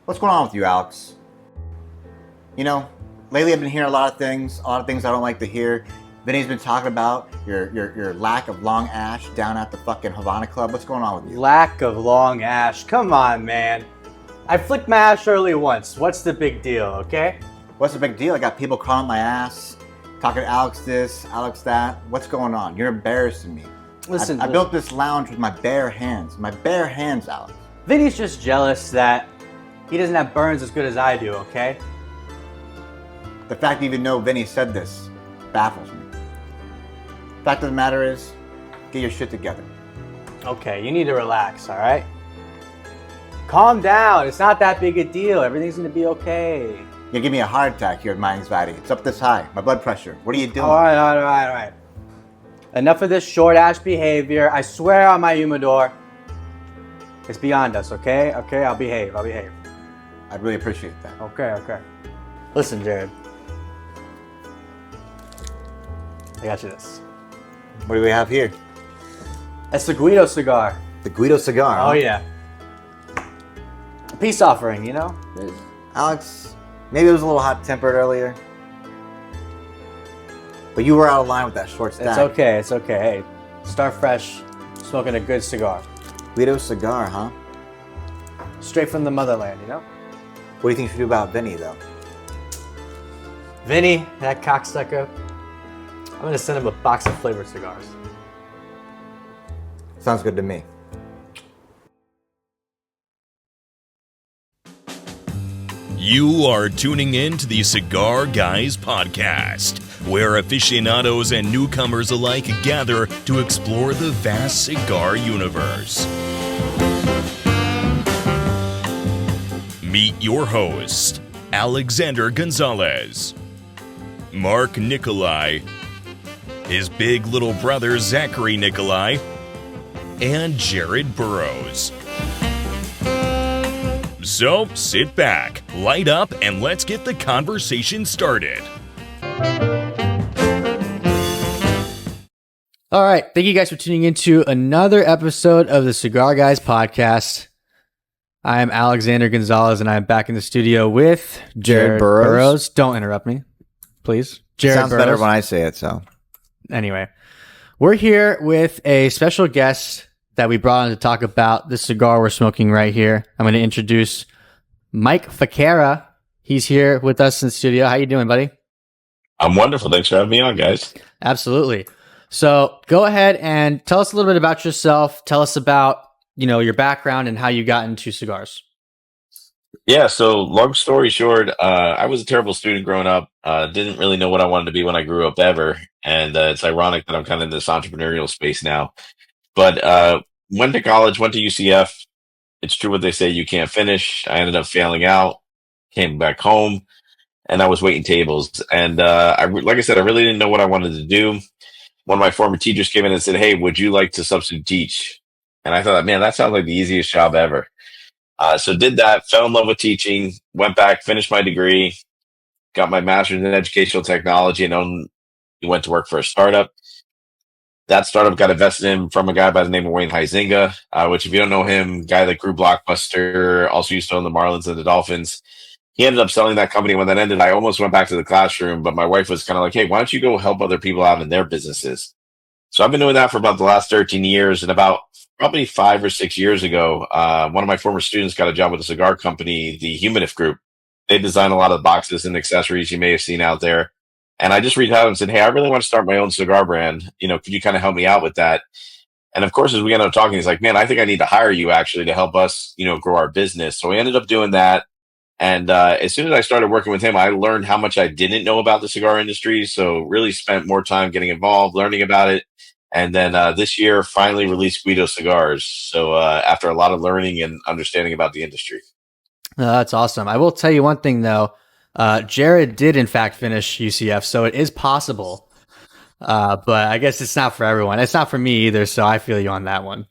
What's going on with you, Alex? You know, lately I've been hearing a lot of things I don't like to hear. Vinny's been talking about your lack of long ash down at the fucking Havana Club. What's going on with you? Lack of long ash. Come on, man. I flicked my ash early once. What's the big deal, okay? What's the big deal? I got people crawling my ass, talking to Alex this, Alex that. What's going on? You're embarrassing me. Listen, I built this lounge with my bare hands. My bare hands, Alex. Vinny's just jealous that he doesn't have burns as good as I do, okay? The fact you even know Vinny said this baffles me. Fact of the matter is, get your shit together. Okay, you need to relax, all right? Calm down. It's not that big a deal. Everything's going to be okay. You're giving me a heart attack here with my anxiety. It's up this high. My blood pressure. What are you doing? All right. Enough of this short ash behavior. I swear on my humidor. It's beyond us, okay? Okay, I'll behave. I'd really appreciate that. Okay. Listen, Jared. I got you this. What do we have here? It's the Guido cigar. The Guido cigar. Oh, huh? yeah. A peace offering, you know? Alex, maybe it was a little hot-tempered earlier. But you were out of line with that short stack. It's okay. Hey, start fresh, smoking a good cigar. Guido cigar, huh? Straight from the motherland, you know? What do you think you should do about Vinny, though? Vinny, that cocksucker. I'm gonna send him a box of flavored cigars. Sounds good to me. You are tuning in to the Cigar Guys podcast, where aficionados and newcomers alike gather to explore the vast cigar universe. Meet your host, Alexander Gonzalez, Mark Nikolai, his big little brother Zachary Nikolai, and Jared Burrows. So sit back, light up, and let's get the conversation started. All right, thank you guys for tuning into another episode of the Cigar Guys podcast. I am Alexander Gonzalez, and I'm back in the studio with Jared Burrows. Don't interrupt me, please. Jared Sounds Burrows. better when I say it, so. Anyway, we're here with a special guest that we brought on to talk about the cigar we're smoking right here. I'm going to introduce Mike Ficara. He's here with us in the studio. How you doing, buddy? I'm wonderful. Thanks for having me on, guys. Absolutely. So go ahead and tell us a little bit about yourself. Tell us about, your background and how you got into cigars. Yeah, so long story short, I was a terrible student growing up. Didn't really know what I wanted to be when I grew up ever. And it's ironic that I'm kind of in this entrepreneurial space now. But went to college, went to UCF. It's true what they say, you can't finish. I ended up failing out, came back home, and I was waiting tables. And like I said, I really didn't know what I wanted to do. One of my former teachers came in and said, "Hey, would you like to substitute teach?" And I thought, man, that sounds like the easiest job ever. So did that, fell in love with teaching, went back, finished my degree, got my master's in educational technology, and then went to work for a startup. That startup got invested in from a guy by the name of Wayne Huizinga, which if you don't know him, guy that grew Blockbuster, also used to own the Marlins and the Dolphins. He ended up selling that company. When that ended, I almost went back to the classroom, but my wife was kind of like, "Hey, why don't you go help other people out in their businesses?" So I've been doing that for about the last 13 years, and about probably 5 or 6 years ago, one of my former students got a job with a cigar company, the Humanif Group. They design a lot of boxes and accessories you may have seen out there. And I just reached out and said, "Hey, I really want to start my own cigar brand. Could you kind of help me out with that?" And of course, as we ended up talking, he's like, "Man, I think I need to hire you actually to help us, grow our business." So we ended up doing that. And as soon as I started working with him, I learned how much I didn't know about the cigar industry. So really spent more time getting involved, learning about it. And then this year, finally released Guido Cigars. So after a lot of learning and understanding about the industry. That's awesome. I will tell you one thing, though. Jared did, in fact, finish UCF, so it is possible. But I guess it's not for everyone. It's not for me either, so I feel you on that one.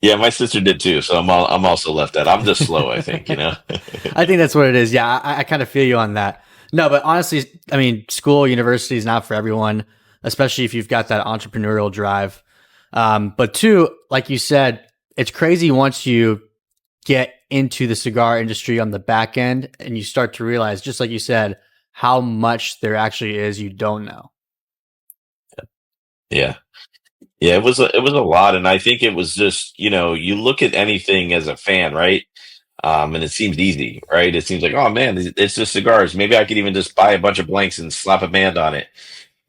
Yeah, my sister did too, so I'm also left out. I'm just slow, I think, I think that's what it is. Yeah, I kind of feel you on that. No, but honestly, I mean, school, university is not for everyone, especially if you've got that entrepreneurial drive. But two, like you said, it's crazy once you get into the cigar industry on the back end, and you start to realize, just like you said, how much there actually is you don't know. Yeah. Yeah, it was a lot, and I think it was just, you look at anything as a fan, right? And it seems easy, right? It seems like, oh man, it's just cigars. Maybe I could even just buy a bunch of blanks and slap a band on it.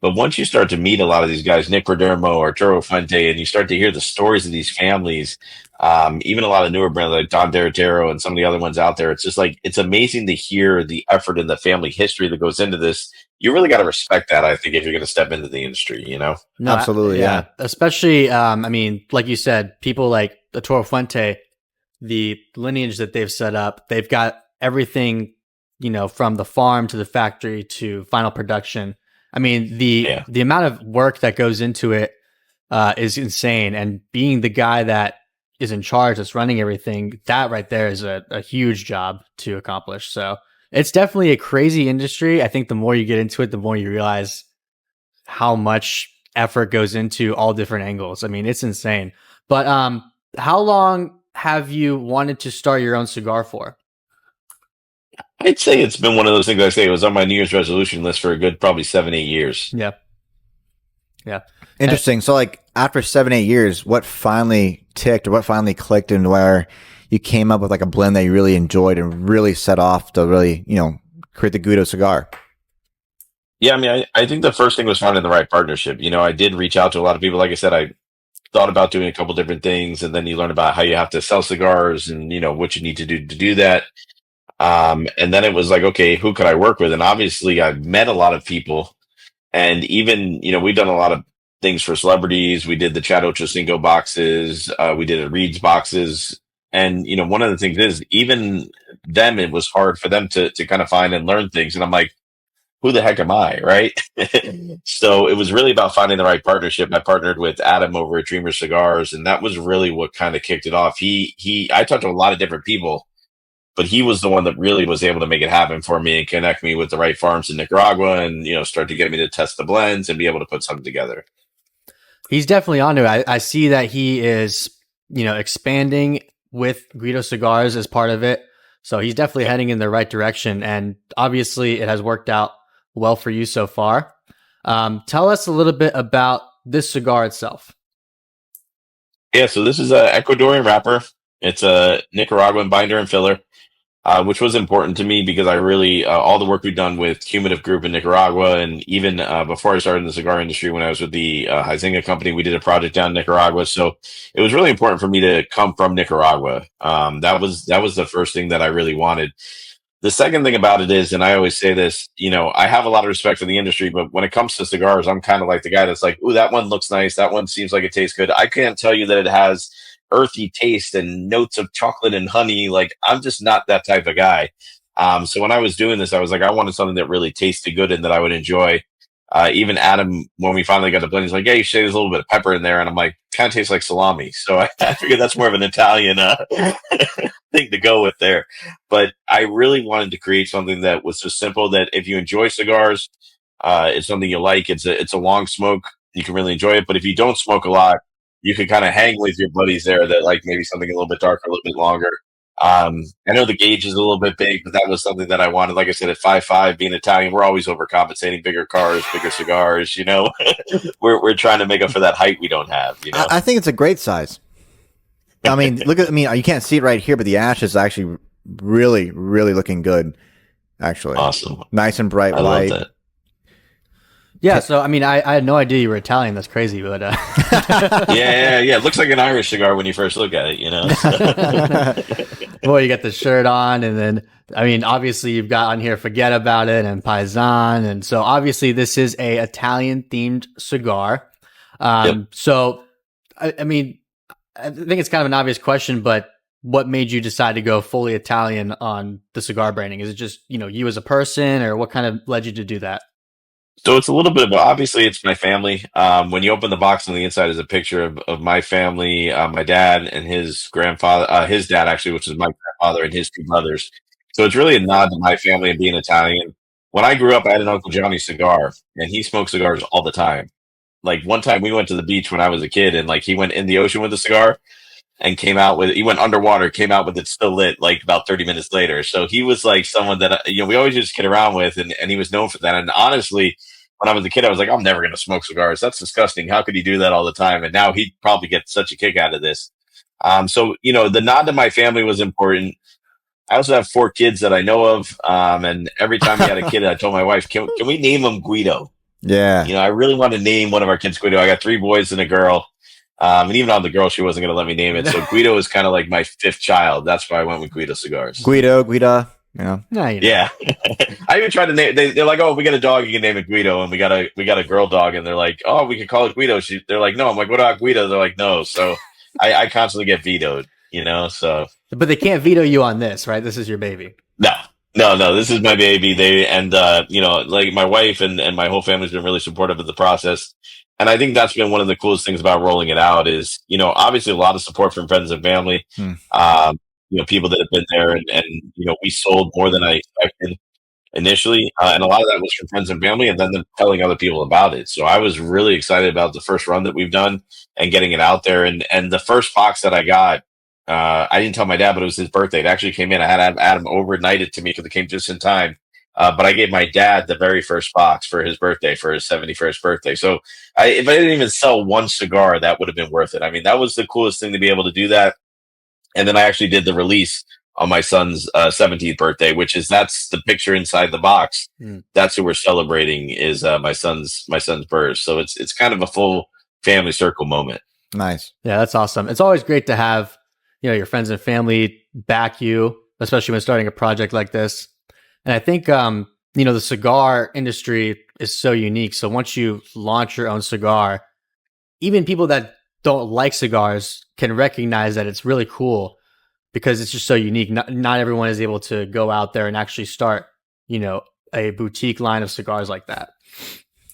But once you start to meet a lot of these guys, Nick Perdermo or Toro Fuente, and you start to hear the stories of these families, even a lot of newer brands like Don Derritero and some of the other ones out there, it's just like, it's amazing to hear the effort and the family history that goes into this. You really got to respect that, I think, if you're going to step into the industry, No, Absolutely, yeah. Especially, like you said, people like the Toro Fuente, the lineage that they've set up, they've got everything, from the farm to the factory to final production. I mean, the amount of work that goes into it is insane. And being the guy that is in charge, that's running everything, that right there is a huge job to accomplish. So it's definitely a crazy industry. I think the more you get into it, the more you realize how much effort goes into all different angles. I mean, it's insane. But how long have you wanted to start your own cigar for? I'd say it's been one of those things. I say it was on my New Year's resolution list for a good probably 7-8 years. Yeah. Yeah. Interesting. So like after 7-8 years, what finally ticked or what finally clicked and where you came up with like a blend that you really enjoyed and really set off to really, create the Guido cigar? Yeah, I mean, I think the first thing was finding the right partnership. I did reach out to a lot of people. Like I said, I thought about doing a couple different things, and then you learn about how you have to sell cigars and, what you need to do that. And then it was like, okay, who could I work with? And obviously I've met a lot of people, and even, we've done a lot of things for celebrities. We did the Chad Ochocinco boxes. We did a Reed's boxes. And, one of the things is even them, it was hard for them to kind of find and learn things. And I'm like, who the heck am I? Right. So it was really about finding the right partnership. I partnered with Adam over at Dreamer Cigars, and that was really what kind of kicked it off. I talked to a lot of different people, but he was the one that really was able to make it happen for me and connect me with the right farms in Nicaragua and, start to get me to test the blends and be able to put something together. He's definitely onto it. I see that he is, expanding with Guido Cigars as part of it. So he's definitely heading in the right direction. And obviously it has worked out well for you so far. Tell us a little bit about this cigar itself. Yeah, so this is a Ecuadorian wrapper. It's a Nicaraguan binder and filler. Which was important to me because I really, all the work we've done with Humidive Group in Nicaragua, and even before I started in the cigar industry, when I was with the Huizinga company, we did a project down in Nicaragua. So it was really important for me to come from Nicaragua. That was the first thing that I really wanted. The second thing about it is, and I always say this, I have a lot of respect for the industry, but when it comes to cigars, I'm kind of like the guy that's like, ooh, that one looks nice. That one seems like it tastes good. I can't tell you that it has earthy taste and notes of chocolate and honey. Like, I'm just not that type of guy. So when I was doing this, I was like, I wanted something that really tasted good and that I would enjoy. Even Adam, when we finally got the blend, he's like, yeah, you should say there's a little bit of pepper in there. And I'm like, kind of tastes like salami. So I figured that's more of an Italian thing to go with there. But I really wanted to create something that was so simple that if you enjoy cigars, it's something you like. It's a long smoke. You can really enjoy it. But if you don't smoke a lot, you could kind of hang with your buddies there that like maybe something a little bit darker, a little bit longer. I know the gauge is a little bit big, but that was something that I wanted. Like I said, at 5'5", being Italian, we're always overcompensating. Bigger cars, bigger cigars. We're trying to make up for that height we don't have. I think it's a great size. I mean, you can't see it right here, but the ash is actually really, really looking good. Actually, awesome, nice and bright I white. love that. Yeah, so I mean, I had no idea you were Italian. That's crazy, but yeah. It looks like an Irish cigar when you first look at it. Boy, you got the shirt on, and then I mean, obviously you've got on here "Forget About It" and "Paisan," and so obviously this is a Italian themed cigar. Yep. So I mean, I think it's kind of an obvious question, but what made you decide to go fully Italian on the cigar branding? Is it just you as a person, or what kind of led you to do that? So it's a little bit of, obviously it's my family. When you open the box on the inside is a picture of my family, my dad and his grandfather, his dad actually, which is my grandfather, and his two brothers. So it's really a nod to my family and being Italian. When I grew up, I had an Uncle Johnny cigar, and he smoked cigars all the time. Like one time we went to the beach when I was a kid, and like he went in the ocean with a cigar. and he went underwater, came out with it still lit like about 30 minutes later. So he was like someone that, we always used to kid around with, and he was known for that. And honestly, when I was a kid, I was like, I'm never going to smoke cigars. That's disgusting. How could he do that all the time? And now he'd probably get such a kick out of this. So, the nod to my family was important. I also have 4 kids that I know of. And every time we had a kid, I told my wife, can we name him Guido? Yeah. I really want to name one of our kids Guido. I got 3 boys and a girl. And even on the girl, she wasn't going to let me name it. So Guido is kind of like my 5th child. That's why I went with Guido Cigars. Guido. No, Yeah. I even tried to name. They're like, oh, we got a dog. You can name it Guido, and we got a girl dog, and they're like, oh, we can call it Guido. They're like, no. I'm like, what about Guido? They're like, no. So I constantly get vetoed. So. But they can't veto you on this, right? This is your baby. No. This is my baby. Like my wife and my whole family's been really supportive of the process. And I think that's been one of the coolest things about rolling it out is, obviously a lot of support from friends and family, people that have been there and we sold more than I expected initially. And a lot of that was from friends and family and then telling other people about it. So I was really excited about the first run that we've done and getting it out there. And the first box that I got, I didn't tell my dad, but it was his birthday. It actually came in. I had Adam overnight it to me because it came just in time. But I gave my dad the very first box for his birthday, for his 71st birthday. So if I didn't even sell one cigar, that would have been worth it. I mean, that was the coolest thing to be able to do that. And then I actually did the release on my son's 17th birthday, that's the picture inside the box. That's who we're celebrating is my son's birth. So it's kind of a full family circle moment. Nice. Yeah, that's awesome. It's always great to have, your friends and family back you, especially when starting a project like this. And I think, the cigar industry is so unique. So once you launch your own cigar, even people that don't like cigars can recognize that it's really cool because it's just so unique. Not everyone is able to go out there and actually start, a boutique line of cigars like that.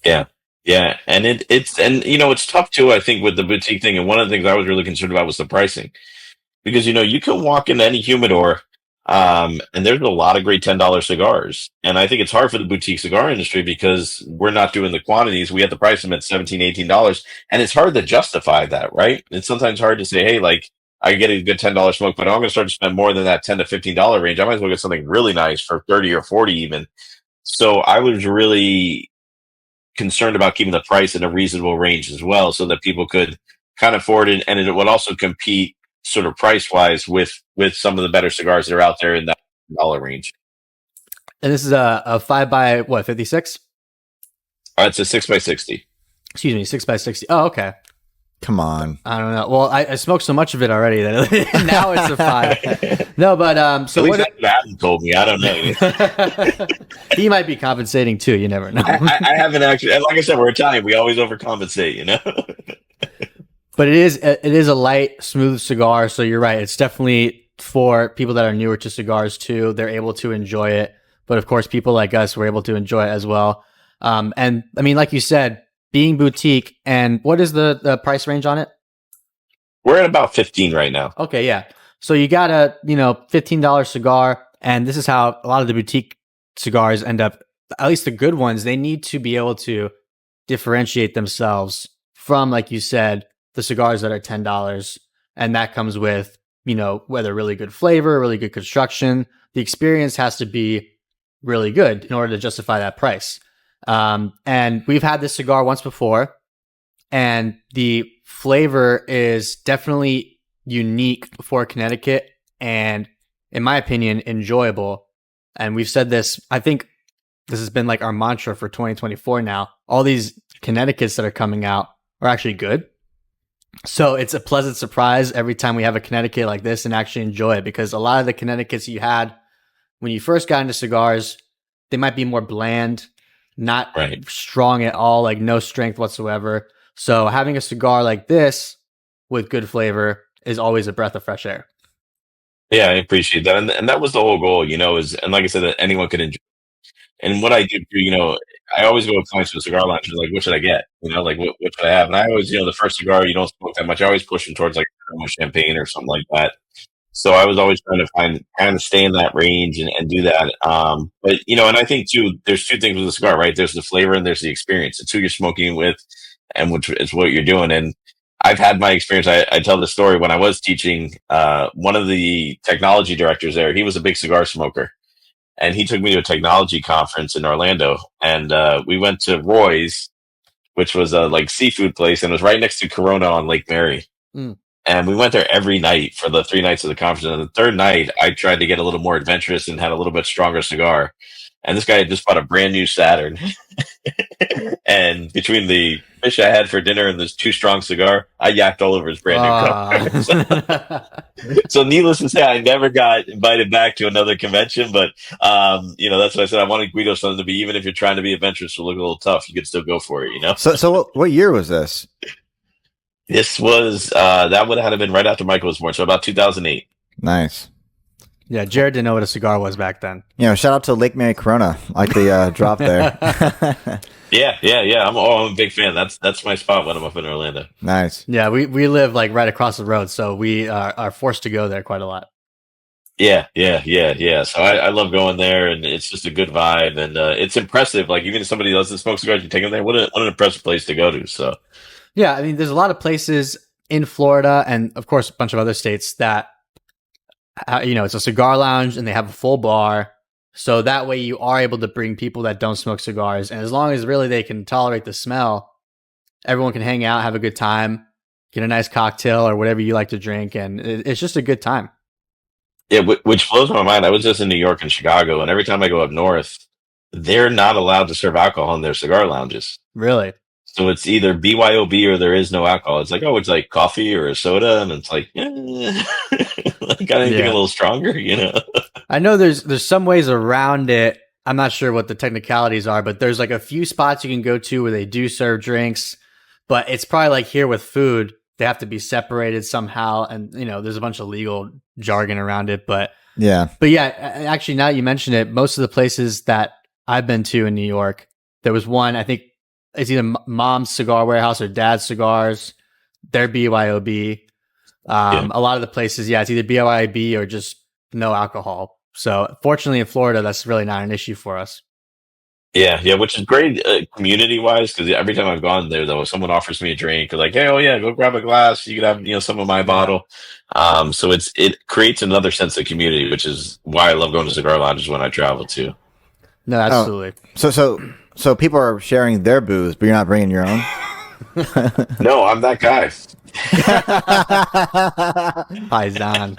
Yeah. Yeah. And it's tough too, I think, with the boutique thing. And one of the things I was really concerned about was the pricing because, you can walk into any humidor, and there's a lot of great $10 cigars. And I think it's hard for the boutique cigar industry because we're not doing the quantities. We have to price them at $17, $18. And it's hard to justify that, right? It's sometimes hard to say, hey, like I get a good $10 smoke, but I'm going to start to spend more than that $10 to $15 range. I might as well get something really nice for 30 or 40 even. So I was really concerned about keeping the price in a reasonable range as well so that people could kind of afford it. And it would also compete sort of price wise with some of the better cigars that are out there in that dollar range. And this is a 5x 56? It's a 6x60. Excuse me, 6x60. Oh, okay. Come on. I don't know. Well, I smoked so much of it already that now it's a 5. No, but so at least that's what Adam told me. I don't know. He might be compensating too. You never know. I haven't actually. Like I said, we're Italian. We always overcompensate. But it is a light, smooth cigar. So you're right. It's definitely for people that are newer to cigars too. They're able to enjoy it. But of course, people like us were able to enjoy it as well. And I mean, like you said, being boutique, and what is the price range on it? We're at about 15 right now. Okay, yeah. So you got a $15 cigar, and this is how a lot of the boutique cigars end up. At least the good ones, they need to be able to differentiate themselves from, like you said, the cigars that are $10, and that comes with whether really good flavor, really good construction. The experience has to be really good in order to justify that price. And we've had this cigar once before, and the flavor is definitely unique for Connecticut and, in my opinion, enjoyable. And we've said this, I think this has been like our mantra for 2024 now. All these Connecticut's that are coming out are actually good. So it's a pleasant surprise every time we have a Connecticut like this and actually enjoy it, because a lot of the Connecticut's you had when you first got into cigars, they might be more bland, not strong at all, like no strength whatsoever. So having a cigar like this with good flavor is always a breath of fresh air. Yeah, I appreciate that. And that was the whole goal, and like I said, that anyone could enjoy. And what I do, I always go with clients to a cigar lounge and like, what should I get? Like what should I have? And I always, the first cigar, you don't smoke that much. I always push them towards like champagne or something like that. So I was always trying to kind of stay in that range and do that. But, and I think too, there's two things with a cigar, right? There's the flavor and there's the experience. It's who you're smoking with and which is what you're doing. And I've had my experience. I tell the story when I was teaching. One of the technology directors there, he was a big cigar smoker, and he took me to a technology conference in Orlando, and we went to Roy's, which was a like seafood place, and it was right next to Corona on Lake Mary. Mm. And we went there every night for the 3 nights of the conference. And the third night, I tried to get a little more adventurous and had a little bit stronger cigar. And this guy had just bought a brand new Saturn. And between the fish I had for dinner and this too strong cigar, I yacked all over his brand new car. So needless to say, I never got invited back to another convention. But, that's what I said. I wanted Guido something to be, even if you're trying to be adventurous or look a little tough, you could still go for it, So what year was this? This was, that would have been right after Michael was born. So about 2008. Nice. Yeah, Jared didn't know what a cigar was back then. Shout out to Lake Mary Corona, like the drop there. Yeah. I'm a big fan. That's my spot when I'm up in Orlando. Nice. Yeah, we live like right across the road, so we are forced to go there quite a lot. Yeah. So I love going there, and it's just a good vibe, and it's impressive. Like, even if somebody doesn't smoke cigars, you take them there. What an impressive place to go to. So yeah, I mean, there's a lot of places in Florida, and of course, a bunch of other states that it's a cigar lounge and they have a full bar. So that way you are able to bring people that don't smoke cigars. And as long as really they can tolerate the smell, everyone can hang out, have a good time, get a nice cocktail or whatever you like to drink. And it's just a good time. yeah, which blows my mind. I was just in New York and Chicago, and every time I go up north, they're not allowed to serve alcohol in their cigar lounges. Really? So it's either BYOB or there is no alcohol. It's like, oh, it's like coffee or a soda, and it's like, got anything a little stronger, I know there's some ways around it. I'm not sure what the technicalities are, but there's like a few spots you can go to where they do serve drinks, but it's probably like here with food, they have to be separated somehow, and there's a bunch of legal jargon around it. But yeah, actually, now that you mention it, most of the places that I've been to in New York, there was one, I think. It's either Mom's Cigar Warehouse or Dad's Cigars. They're BYOB. A lot of the places, it's either BYOB or just no alcohol. So fortunately in Florida, that's really not an issue for us. Yeah, which is great community-wise, because every time I've gone there, though, someone offers me a drink, like, hey, go grab a glass. You could have, some of my bottle. So it creates another sense of community, which is why I love going to cigar lounges when I travel too. No, absolutely. So people are sharing their booze, but you're not bringing your own? No, I'm that guy. Paisan.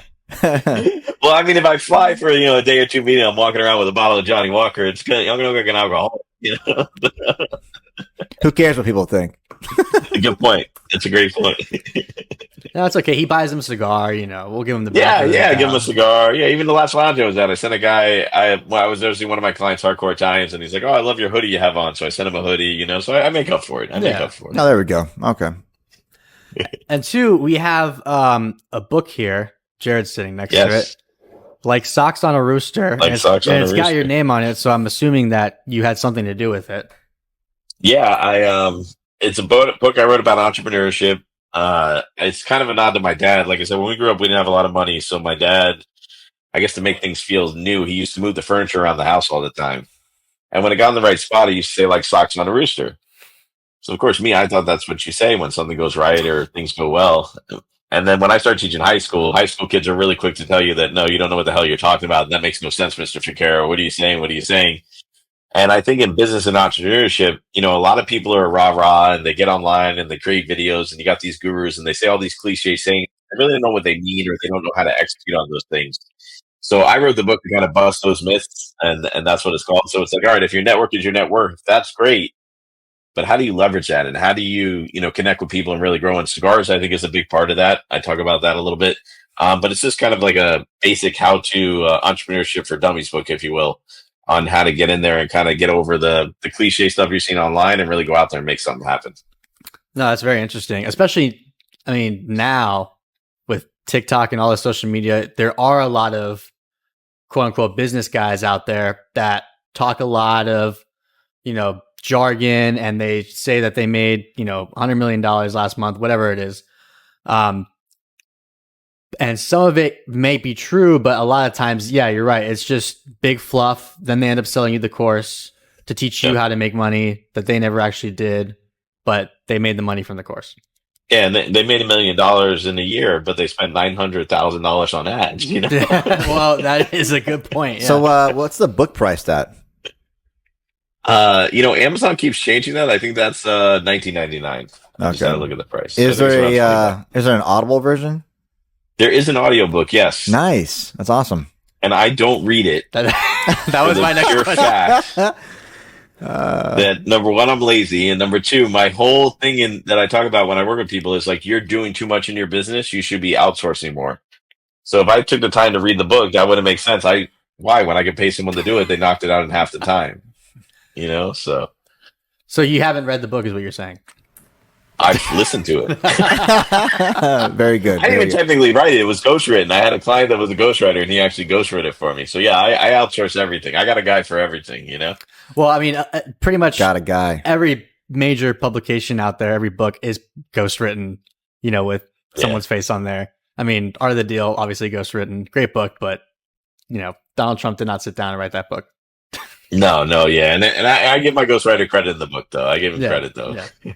Well, I mean, if I fly for a day or two meeting, I'm walking around with a bottle of Johnny Walker. I'm gonna look like an alcoholic. Who cares what people think? Good point. It's a great point. No, it's okay. He buys him a cigar. We'll give him the give him a cigar. Yeah, even the last lounge I was at, I sent a guy. I was there to see one of my clients, hardcore Italians, and he's like, "Oh, I love your hoodie you have on." So I sent him a hoodie. So I make up for it. Make up for it. Oh, there we go. Okay. And two, we have a book here. Jared's sitting next to it. Like Socks on a Rooster. It's got your name on it, so I'm assuming that you had something to do with it. Yeah, it's a book I wrote about entrepreneurship. It's kind of a nod to my dad. Like I said, when we grew up, we didn't have a lot of money. So my dad, I guess to make things feel new, he used to move the furniture around the house all the time. And when it got in the right spot, he used to say, like, socks on a rooster. So, of course, I thought that's what you say when something goes right or things go well. And then when I started teaching high school kids are really quick to tell you that, no, you don't know what the hell you're talking about. That makes no sense, Mr. Ficara. What are you saying? What are you saying? And I think in business and entrepreneurship, a lot of people are rah-rah and they get online and they create videos and you got these gurus and they say all these cliche sayings. They really don't know what they mean or they don't know how to execute on those things. So I wrote the book to kind of bust those myths and that's what it's called. So it's like, all right, if your network is your net worth, that's great. But how do you leverage that? And how do you, connect with people and really grow in cigars? I think is a big part of that. I talk about that a little bit. But it's just kind of like a basic how-to entrepreneurship for dummies book, if you will, on how to get in there and kind of get over the cliche stuff you're seeing online and really go out there and make something happen. No, that's very interesting. Especially, now with TikTok and all the social media, there are a lot of quote unquote business guys out there that talk a lot of, jargon, and they say that they made, $100 million last month, whatever it is. And some of it may be true, but a lot of times, yeah, you're right. It's just big fluff. Then they end up selling you the course to teach you how to make money that they never actually did, but they made the money from the course. Yeah, and they made $1 million in a year, but they spent $900,000 on ads. You know, Well, that is a good point. Yeah. So, what's the book priced at? Amazon keeps changing that. I think that's $19.99. I just had to look at the price. Is there an Audible version? There is an audiobook, yes. Nice. That's awesome. And I don't read it. that was my next pure question. fact that number one, I'm lazy, and number two, my whole thing that I talk about when I work with people is like, you're doing too much in your business. You should be outsourcing more. So if I took the time to read the book, that wouldn't make sense. Why? When I could pay someone to do it, they knocked it out in half the time. So you haven't read the book, is what you're saying? I've listened to it. Very good. I didn't even technically write it. It was ghostwritten. I had a client that was a ghostwriter, and he actually ghostwrote it for me. So yeah, I outsource everything. I got a guy for everything. Well, I mean, pretty much Got a guy. every major publication out there, every book is ghostwritten, with someone's face on there. I mean, Art of the Deal, obviously ghostwritten. Great book, but, Donald Trump did not sit down and write that book. No, yeah, and I give my ghostwriter credit in the book, though. I give him credit, though. Yeah.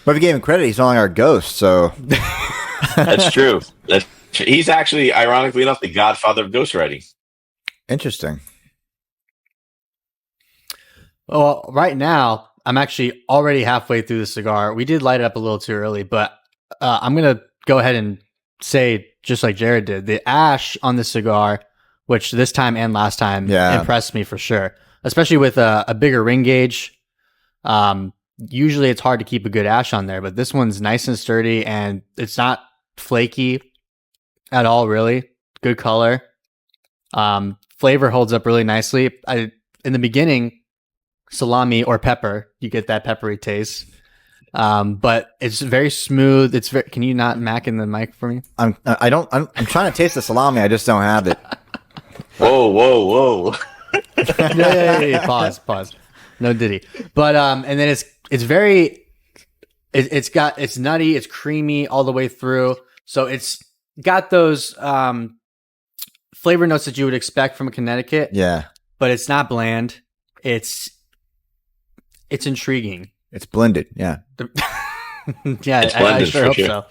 But if you gave him credit, he's no longer a ghost, so... That's true. He's actually, ironically enough, the godfather of ghostwriting. Interesting. Well, right now, I'm actually already halfway through the cigar. We did light it up a little too early, but I'm going to go ahead and say, just like Jared did, the ash on the cigar, which this time and last time impressed me for sure, especially with a bigger ring gauge. Usually it's hard to keep a good ash on there, but this one's nice and sturdy, and it's not flaky at all, really. Good color. Flavor holds up really nicely. In the beginning, salami or pepper, you get that peppery taste. But it's very smooth. Can you not mac in the mic for me? I'm trying to taste the salami. I just don't have it. Whoa. Yeah. Pause. No diddy. But and then it's very it's nutty, it's creamy all the way through. So it's got those flavor notes that you would expect from a Connecticut. Yeah. But it's not bland. It's intriguing. It's blended. Yeah. Yeah, It's blended, I sure for hope sure. so.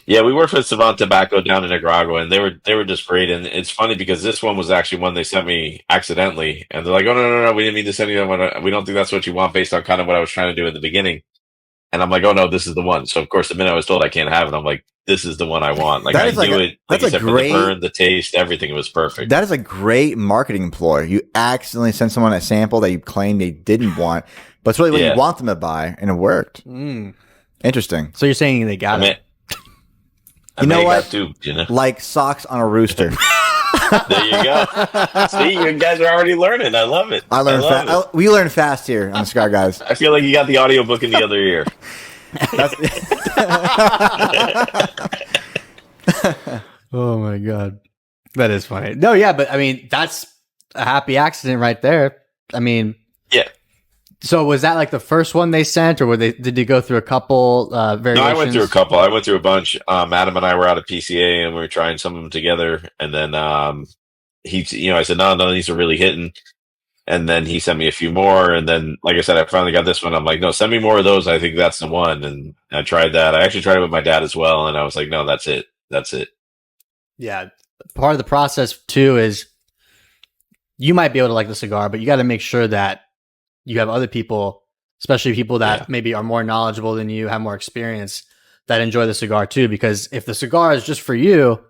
Yeah, we worked with Savant Tobacco down in Nicaragua, and they were just great. And it's funny because this one was actually one they sent me accidentally, and they're like, "Oh no, we didn't mean to send you that one. We don't think that's what you want," based on kind of what I was trying to do in the beginning. And I'm like, "Oh no, this is the one." So of course, the minute I was told I can't have it, I'm like, "This is the one I want." Like, I knew it. Like, except for the burn, the taste, everything. It was perfect. That is a great marketing employ. You accidentally send someone a sample that you claimed they didn't want, but it's really what you want them to buy, and it worked. Interesting. So you're saying they got it? You know what? Duped, Like socks on a rooster. There you go. See, you guys are already learning. I love it. I learned fast. We learn fast here on the Cigar Guys. I feel like you got the audiobook in the other ear. Oh my god, that is funny. No, yeah, but I mean, that's a happy accident right there. I mean, yeah. So was that like the first one they sent, or did they go through a couple variations? No, I went through a couple. I went through a bunch. Adam and I were out at PCA, and we were trying some of them together. And then I said, no, none of these are really hitting. And then he sent me a few more. And then, like I said, I finally got this one. I'm like, no, send me more of those. I think that's the one. And I tried that. I actually tried it with my dad as well. And I was like, no, that's it. That's it. Yeah. Part of the process too is you might be able to like the cigar, but you got to make sure that you have other people, especially people that maybe are more knowledgeable than you, have more experience, that enjoy the cigar too. Because if the cigar is just for you,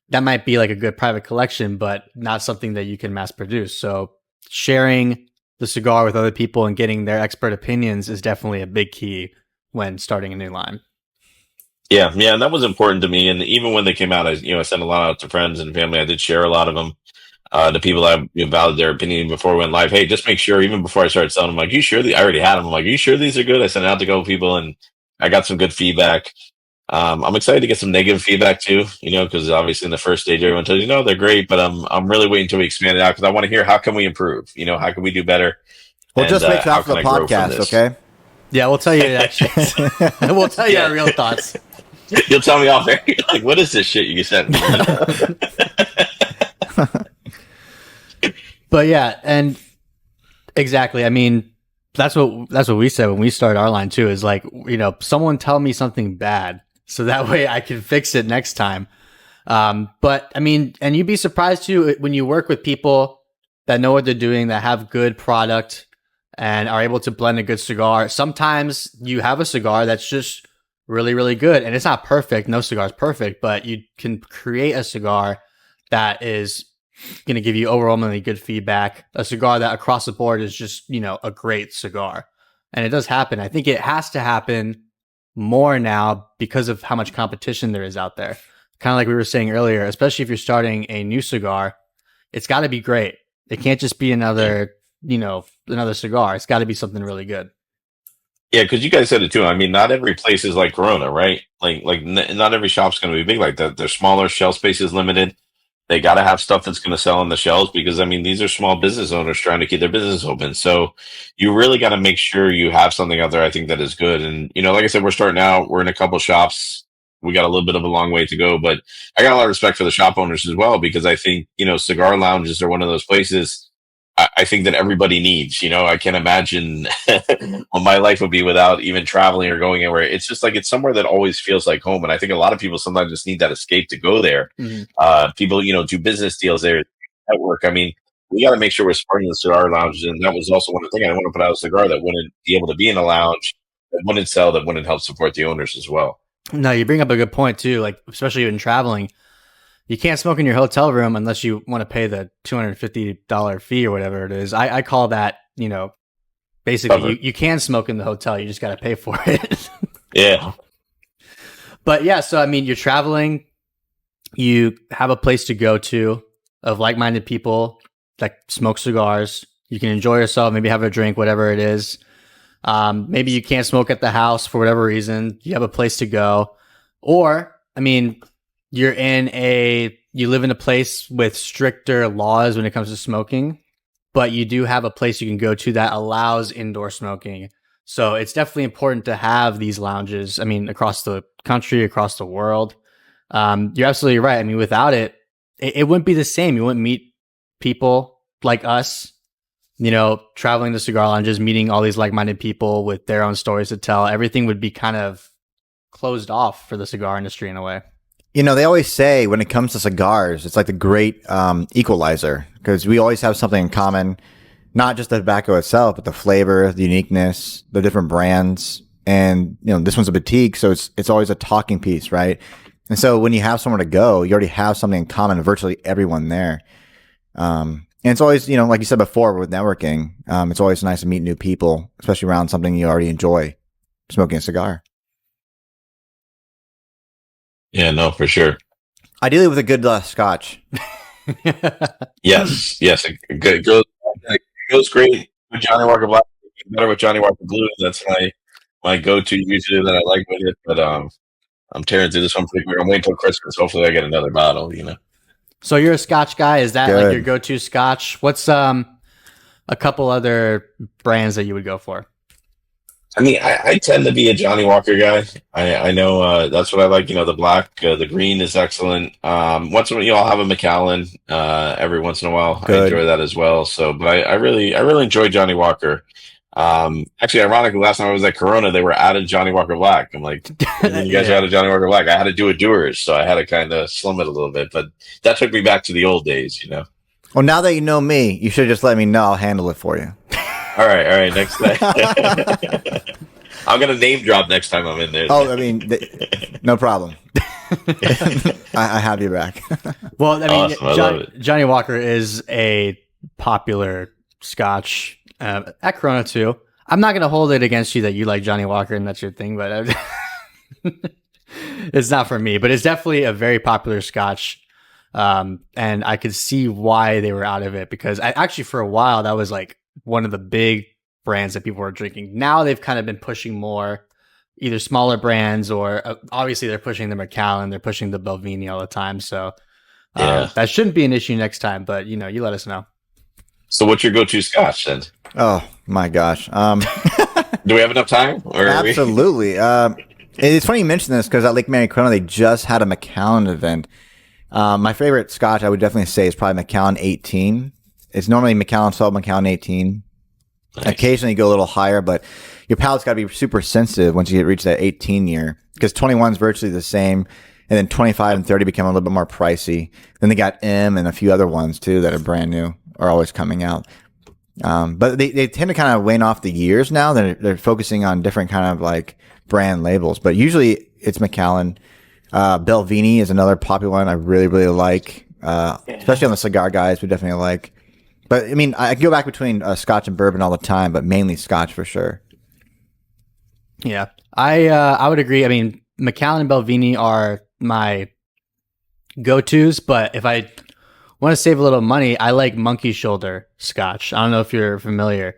that might be like a good private collection, but not something that you can mass produce. So sharing the cigar with other people and getting their expert opinions is definitely a big key when starting a new line. Yeah, and that was important to me. And even when they came out, I sent a lot out to friends and family. I did share a lot of them. The people that valued their opinion before we went live, hey, just make sure, even before I started selling them, like, you sure? I already had them. I'm like, you sure these are good? I sent it out to a couple people, and I got some good feedback. I'm excited to get some negative feedback too, because obviously in the first stage, everyone tells you, no, they're great, but I'm really waiting until we expand it out because I want to hear, how can we improve? How can we do better? Well, just wait till after the podcast, okay? Yeah, we'll tell you actually. We'll tell you our real thoughts. You'll tell me off there. Like, what is this shit you sent me? But yeah, and exactly. I mean, That's what we said when we started our line too, is like, someone tell me something bad so that way I can fix it next time. But I mean, and you'd be surprised too when you work with people that know what they're doing, that have good product and are able to blend a good cigar. Sometimes you have a cigar that's just really, really good, and it's not perfect. No cigar is perfect, but you can create a cigar that is going to give you overwhelmingly good feedback. A cigar that across the board is just, a great cigar. And it does happen. I think it has to happen more now because of how much competition there is out there. Kind of like we were saying earlier, especially if you're starting a new cigar, it's got to be great. It can't just be another cigar. It's got to be something really good. Yeah, because you guys said it too. I mean, not every place is like Corona, right? Not every shop's going to be big like that. They're smaller, shelf space is limited. They got to have stuff that's going to sell on the shelves because, I mean, these are small business owners trying to keep their business open. So you really got to make sure you have something out there, I think, that is good. And, like I said, we're starting out. We're in a couple shops. We got a little bit of a long way to go, but I got a lot of respect for the shop owners as well because I think, cigar lounges are one of those places I think that everybody needs. I can't imagine what my life would be without even traveling or going anywhere. It's just like it's somewhere that always feels like home. And I think a lot of people sometimes just need that escape to go there. Mm-hmm. People, do business deals there, network. I mean, we got to make sure we're supporting the cigar lounges. And that was also one of the things. I didn't want to put out a cigar that wouldn't be able to be in a lounge, that wouldn't sell, that wouldn't help support the owners as well. No, you bring up a good point too. Like, especially in traveling, you can't smoke in your hotel room unless you want to pay the $250 fee or whatever it is. I call that, basically you can smoke in the hotel. You just got to pay for it. Yeah. But yeah, so I mean, you're traveling, you have a place to go to of like-minded people that smoke cigars. You can enjoy yourself, maybe have a drink, whatever it is. Maybe you can't smoke at the house for whatever reason. You have a place to go. Or, I mean, you live in a place with stricter laws when it comes to smoking, but you do have a place you can go to that allows indoor smoking. So it's definitely important to have these lounges. I mean, across the country, across the world. You're absolutely right. I mean, without it wouldn't be the same. You wouldn't meet people like us, traveling to cigar lounges, meeting all these like-minded people with their own stories to tell. Everything would be kind of closed off for the cigar industry in a way. They always say when it comes to cigars, it's like the great equalizer because we always have something in common, not just the tobacco itself, but the flavor, the uniqueness, the different brands. And, this one's a boutique, so it's always a talking piece, right? And so when you have somewhere to go, you already have something in common, virtually everyone there. And it's always, like you said before with networking, it's always nice to meet new people, especially around something you already enjoy, smoking a cigar. Yeah, no, for sure. Ideally with a good scotch. Yes. It goes great with Johnny Walker Black. Better with Johnny Walker Blue. That's my go-to usually that I like with it. But I'm tearing through this one pretty quick. I'm waiting till Christmas. Hopefully I get another bottle, So you're a scotch guy. Is that good, like your go-to scotch? What's a couple other brands that you would go for? I mean, I tend to be a Johnny Walker guy. I know that's what I like. The black, the green is excellent. Once in a while, I'll have a Macallan every once in a while. Good. I enjoy that as well. So, but I really enjoy Johnny Walker. Actually, ironically, last time I was at Corona, they were out of Johnny Walker Black. I'm like, you guys are out of Johnny Walker Black. I had to do a Dewar's, so I had to kind of slim it a little bit. But that took me back to the old days, Well, now that you know me, you should just let me know. I'll handle it for you. All right. Next time. I'm going to name drop next time I'm in there. Oh, I mean, no problem. I have you back. Well, I mean, awesome. Johnny Walker is a popular scotch at Corona too. I'm not going to hold it against you that you like Johnny Walker and that's your thing, but it's not for me. But it's definitely a very popular scotch. And I could see why they were out of it because actually for a while that was like one of the big brands that people were drinking. Now they've kind of been pushing more either smaller brands or obviously they're pushing the Macallan, they're pushing the Belvini all the time. So that shouldn't be an issue next time, but you let us know. So what's your go-to scotch then? Oh my gosh. Do we have enough time? Absolutely. It's funny you mention this because at Lake Mary Corona, they just had a Macallan event. My favorite scotch I would definitely say is probably Macallan 18. It's normally Macallan 12, Macallan 18. Nice. Occasionally you go a little higher, but your palate's got to be super sensitive once you reach that 18 year, because 21 is virtually the same. And then 25 and 30 become a little bit more pricey. Then they got M and a few other ones too that are brand new, are always coming out. But they tend to kind of wane off the years now. They're focusing on different kind of like brand labels. But usually it's Macallan. Belvini is another popular one I really, really like. Especially on the Cigar Guys, we definitely like. But I mean, I go back between Scotch and bourbon all the time, but mainly Scotch for sure. Yeah, I would agree. I mean, Macallan and Belvini are my go-tos, but if I want to save a little money, I like Monkey Shoulder Scotch. I don't know if you're familiar.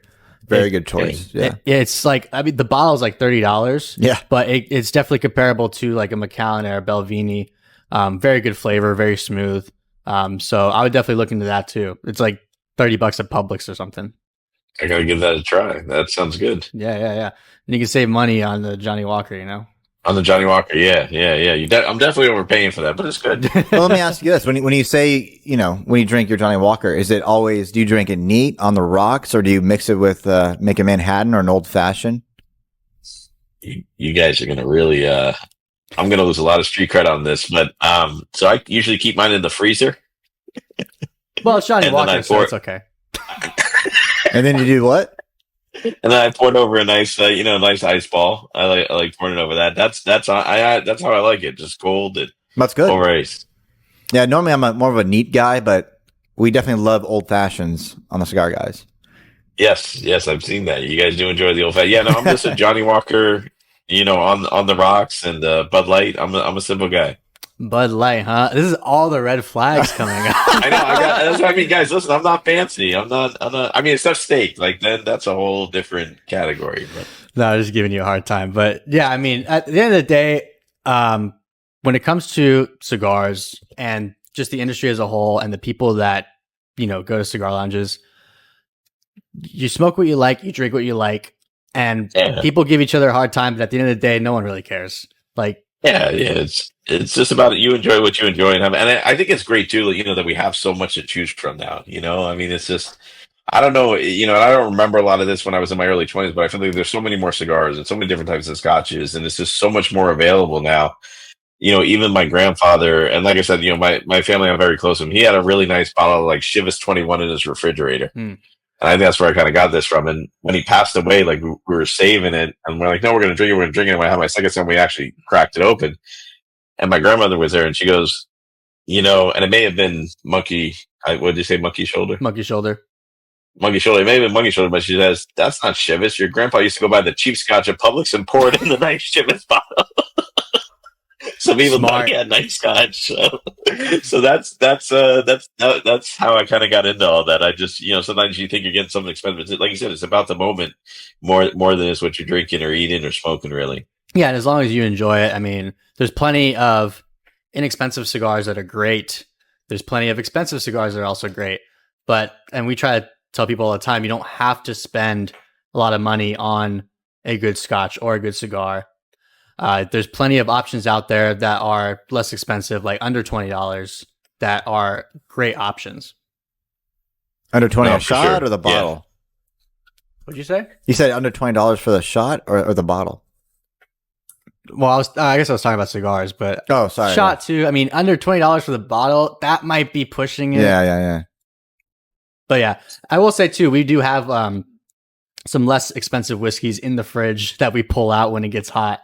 Very good choice. Yeah. It's like, I mean, the bottle is like $30. Yeah. But it's definitely comparable to like a Macallan or a Belvini. Very good flavor, very smooth. So I would definitely look into that too. It's like $30 at Publix or something. I gotta give that a try. That sounds good. Yeah. And you can save money on the Johnny Walker, you know? On the Johnny Walker, yeah. I'm definitely overpaying for that, but it's good. Well, let me ask you this: when you say, when you drink your Johnny Walker, is it always, do you drink it neat on the rocks, or do you mix it with make a Manhattan or an old fashioned? You guys are gonna really I'm gonna lose a lot of street cred on this, but so I usually keep mine in the freezer. Well, it's Johnny And then Walker, so it's okay. And then you do what? And then I pour it over a nice, nice ice ball. I like pouring it over that. That's how I like it, just cold and That's good. over ice. Yeah, normally I'm more of a neat guy, but we definitely love old fashions on the Cigar Guys. Yes, I've seen that. You guys do enjoy the old fashioned. Yeah, no, I'm just a Johnny Walker, on the rocks and Bud Light. I'm a simple guy. Bud Light, huh? This is all the red flags coming up. I know. That's what I mean, guys. Listen, I'm not fancy. I'm not. I mean, except steak. Like then, that's a whole different category. But. No, I'm just giving you a hard time. But yeah, I mean, at the end of the day, when it comes to cigars and just the industry as a whole, and the people that go to cigar lounges, you smoke what you like, you drink what you like, and people give each other a hard time. But at the end of the day, no one really cares. Like. Yeah, it's just about it. You enjoy what you enjoy, and I think it's great too. That we have so much to choose from now. I mean, it's just I don't know. And I don't remember a lot of this when I was in my early 20s, but I feel like there's so many more cigars and so many different types of scotches, and it's just so much more available now. Even my grandfather, and like I said, my family, I'm very close to him. He had a really nice bottle of like Chivas 21 in his refrigerator. And I think that's where I kind of got this from. And when he passed away, like we were saving it, and we're like, no, we're going to drink it. We're going to drink it. And when I had my second son, we actually cracked it open. And my grandmother was there, and she goes, and it may have been monkey. What did you say? Monkey shoulder? Monkey shoulder. Monkey shoulder. It may have been monkey shoulder, but she says, that's not Chivas. Your grandpa used to go buy the cheap scotch at Publix and pour it in the nice Chivas bottle. So people thought he had nice scotch. So that's how I kind of got into all that. I just, sometimes you think you're getting something expensive. Like you said, it's about the moment more than it's what you're drinking or eating or smoking, really. Yeah, and as long as you enjoy it, I mean, there's plenty of inexpensive cigars that are great. There's plenty of expensive cigars that are also great. And we try to tell people all the time, you don't have to spend a lot of money on a good scotch or a good cigar. There's plenty of options out there that are less expensive, like under $20, that are great options. Under 20 a shot or the bottle? Yeah. What'd you say? You said under $20 for the shot or the bottle? Well, I guess I was talking about cigars, but sorry. Shot too. I mean, under $20 for the bottle, that might be pushing it. Yeah. But yeah, I will say too, we do have some less expensive whiskeys in the fridge that we pull out when it gets hot.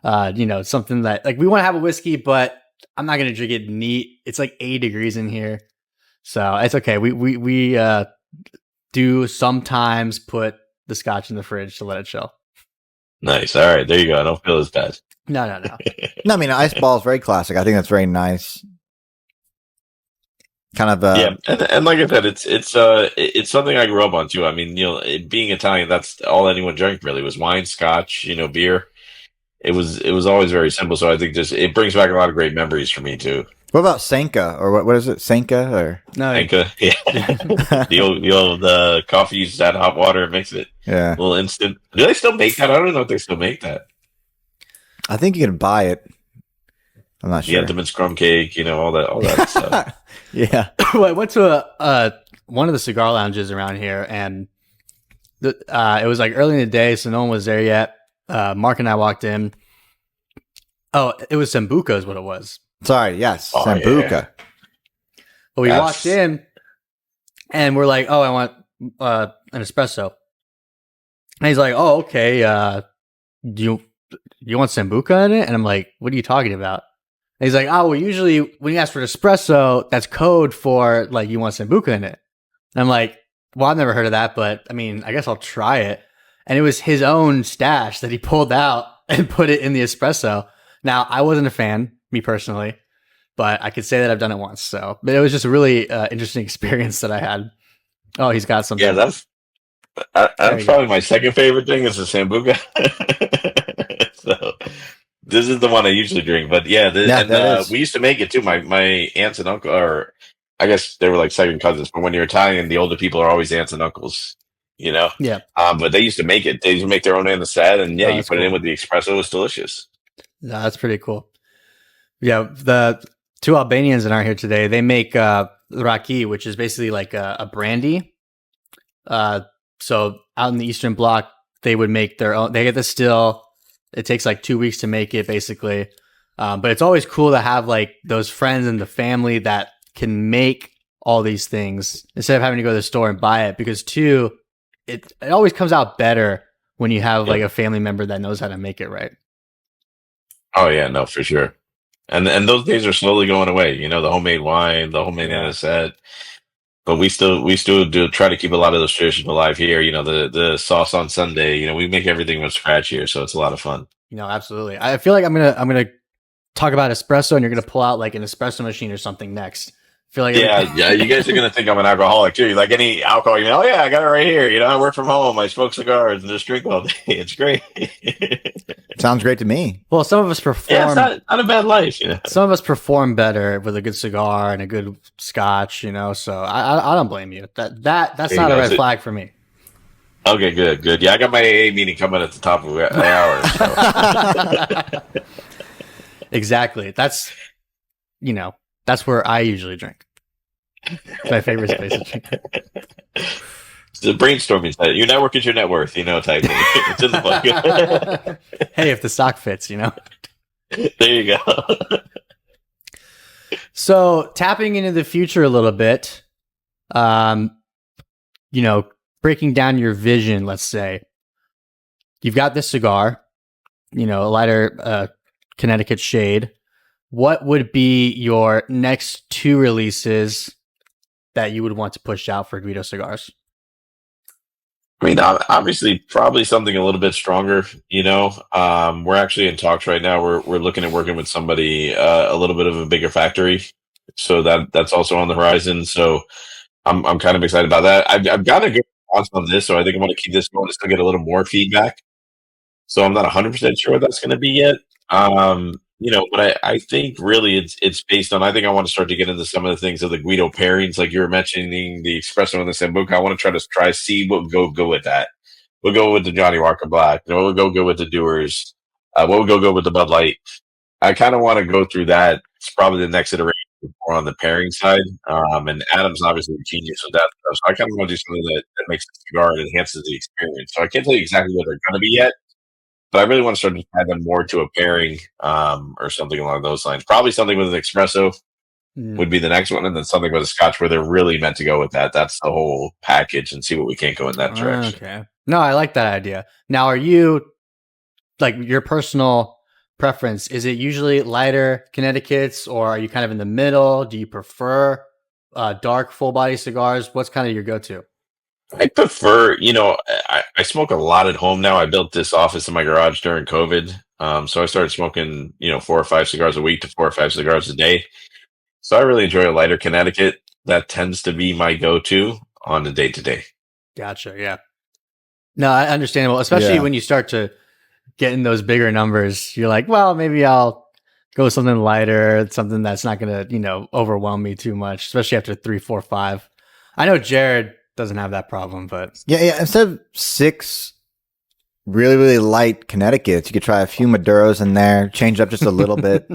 Something that like we want to have a whiskey, but I'm not going to drink it neat. It's like 80 degrees in here. So it's okay. We do sometimes put the scotch in the fridge to let it chill. Nice. All right. There you go. I don't feel as bad. No. No, I mean, ice ball is very classic. I think that's very nice. Kind of, and like I said, it's something I grew up on too. I mean, being Italian, that's all anyone drank really was wine, scotch, beer. It was always very simple. So I think it brings back a lot of great memories for me too. What about Sanka or what is it? Sanka or no? Sanka, yeah. the old coffee, use that hot water and mix it. Yeah, a little instant. Do they still make that? I don't know if they still make that. I think you can buy it. I'm not sure. The Entenmann's crumb cake, all that stuff. Yeah. Well, I went to one of the cigar lounges around here, and It was like early in the day, so no one was there yet. Mark and I walked in. Oh, it was Sambuca is what it was. Sorry, yes, Oh, Sambuca. yeah. But we Yes. walked in, and we're like, "Oh, I want an espresso." And he's like, "Oh, okay. Do you want Sambuca in it?" And I'm like, "What are you talking about?" And he's like, "Oh, well, usually when you ask for an espresso, that's code for like you want Sambuca in it." And I'm like, "Well, I've never heard of that, but I mean, I guess I'll try it." And it was his own stash that he pulled out and put it in the espresso. Now, I wasn't a fan, me personally, but I could say that I've done it once. So, but it was just a really interesting experience that I had. Oh, he's got something. Yeah, that's There that's you go. probably my second favorite thing is the Sambuca. So this is the one I usually drink. But yeah, Yeah, that is. we used to make it too. My aunts and uncle, or I guess they were like second cousins. But when you're Italian, the older people are always aunts and uncles. You know. Yeah. But they used to make it. They used to make their own anisette, and yeah, Oh, you that's put it in cool. with the espresso. It's delicious. No, that's pretty cool. Yeah, the two Albanians that aren't here today, they make raki, which is basically like a brandy. So out in the Eastern Bloc, they would make their own. They get the still. It takes like 2 weeks to make it, basically. But it's always cool to have like those friends and the family that can make all these things instead of having to go to the store and buy it. Because two, it always comes out better when you have like a family member that knows how to make it right. Oh yeah, no, for sure. And those days are slowly going away. You know, the homemade wine, the homemade Yeah. anisette. But we still do try to keep a lot of those traditions alive here. You know, the sauce on Sunday. You know, we make everything from scratch here, so it's a lot of fun. No, absolutely. I feel like I'm gonna talk about espresso, and you're gonna pull out like an espresso machine or something next. I feel like Yeah. You guys are gonna think I'm an alcoholic too. Like any alcohol, you know, oh yeah, I got it right here. You know, I work from home, I smoke cigars and just drink all day. It's great. Sounds great to me. Well, some of us Yeah, perform. it's not a bad life, you know. Some of us perform better with a good cigar and a good scotch, you know. So I don't blame you. That's There you not a go. red So- flag for me. Okay, good. Yeah, I got my AA meeting coming at the top of the hour. So. Exactly. That's where I usually drink. It's my favorite space to drink. It's the brainstorming side. Your network is your net worth, you know, type thing. It's in the book. Hey, if the stock fits, you know. There you go. So tapping into the future a little bit, breaking down your vision, let's say. You've got this cigar, a lighter Connecticut shade. What would be your next two releases that you would want to push out for Guido Cigars? I mean, obviously, probably something a little bit stronger. You know, we're actually in talks right now. We're looking at working with somebody a little bit of a bigger factory, so that's also on the horizon. So I'm kind of excited about that. I've got a good response on this, so I think I'm going to keep this going to still get a little more feedback. So I'm not 100% sure what that's going to be yet. But I think really it's based on, I think I want to start to get into some of the things of the Guido pairings, like you were mentioning the espresso and the Sambuca. I want to try to see what would go with that. We'll go with the Johnny Walker Black. What would go good with the Doers? What would go good with the Bud Light? I kind of want to go through that. It's probably the next iteration more on the pairing side. And Adam's obviously a genius with that stuff. So I kind of want to do something that makes the cigar and enhances the experience. So I can't tell you exactly what they're going to be yet. But I really want to start to add them more to a pairing or something along those lines. Probably something with an espresso would be the next one, and then something with a scotch where they're really meant to go with that. That's the whole package, and see what we can't go in that direction. Okay. No, I like that idea. Now, are you, like, your personal preference, is it usually lighter Connecticut's, or are you kind of in the middle? Do you prefer dark full body cigars? What's kind of your go-to? I prefer, I smoke a lot at home now. I built this office in my garage during COVID. So I started smoking, 4 or 5 cigars a week to 4 or 5 cigars a day. So I really enjoy a lighter Connecticut. That tends to be my go-to on the day-to-day. Gotcha. Yeah. No, understandable. Especially Yeah. when you start to get in those bigger numbers, you're like, well, maybe I'll go with something lighter, something that's not going to, overwhelm me too much, especially after 3, 4, 5. I know Jared doesn't have that problem, but Yeah. Instead of 6 really, really light Connecticut's, you could try a few Maduros in there, change it up just a little bit,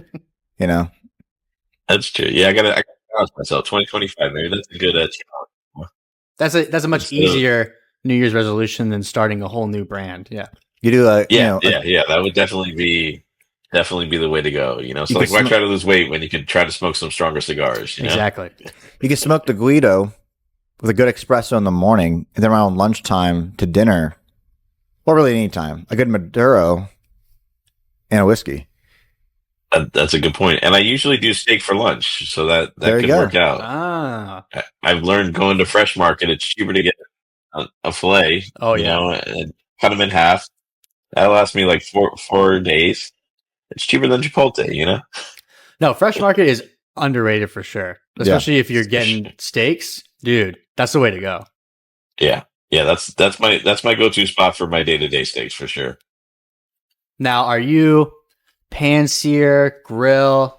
That's true. Yeah, I gotta balance myself. 2025, maybe that's a good challenge. that's a much So- easier New Year's resolution than starting a whole new brand. Yeah. You do Yeah, that would definitely be the way to go. You know, so You like, could why sm- try to lose weight when you could try to smoke some stronger cigars? You know? Exactly. you can smoke the Guido with a good espresso in the morning, and then around lunchtime to dinner, or really any time, a good Maduro and a whiskey. That's a good point. And I usually do steak for lunch, so that There you could go. work out. Ah. I've learned going to Fresh Market, it's cheaper to get a fillet. Oh, you yeah. know, and cut them in half. That'll last me like four days. It's cheaper than Chipotle, you know. No, Fresh Market is underrated for sure. Especially if you're getting steaks. Dude, that's the way to go. Yeah, that's my go-to spot for my day-to-day steaks for sure. Now, are you pan sear, grill?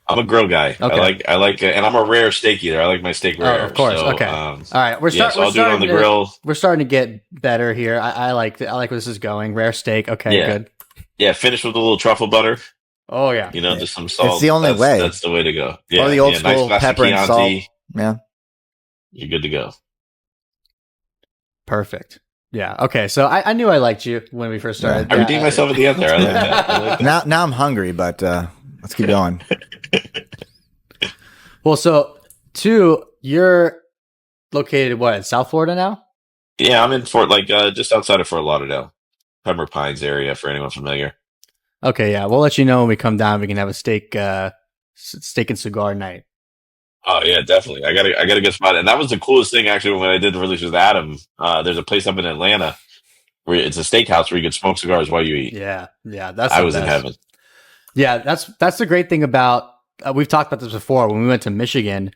I'm a grill guy. Okay. I like, and I'm a rare steak eater. I like my steak rare. Oh, of course. So, Okay. All right. We're so I'll do it on the grill. We're starting to get better here. I like where this is going. Rare steak. Okay, Yeah. good. Yeah, finish with a little truffle butter. Oh yeah. You know, just some salt. It's the only way. That's the way to go. Yeah, Or the old nice school glass of pepper and salt. Chianti. Yeah. You're good to go. Perfect. Yeah. Okay. So I knew I liked you when we first started. I redeemed myself at the end there. I like that. I like that. Now I'm hungry, but let's keep going. Well, so you're located in South Florida now? Yeah, I'm in just outside of Fort Lauderdale, Pembroke Pines area. For anyone familiar. Okay. Yeah. We'll let you know when we come down. We can have a steak and cigar night. Oh yeah, definitely. I got a good spot, and that was the coolest thing actually when I did the release with Adam. There's a place up in Atlanta where it's a steakhouse where you can smoke cigars while you eat. Yeah. Yeah. I was in heaven. Yeah. That's the great thing about. We've talked about this before. When we went to Michigan,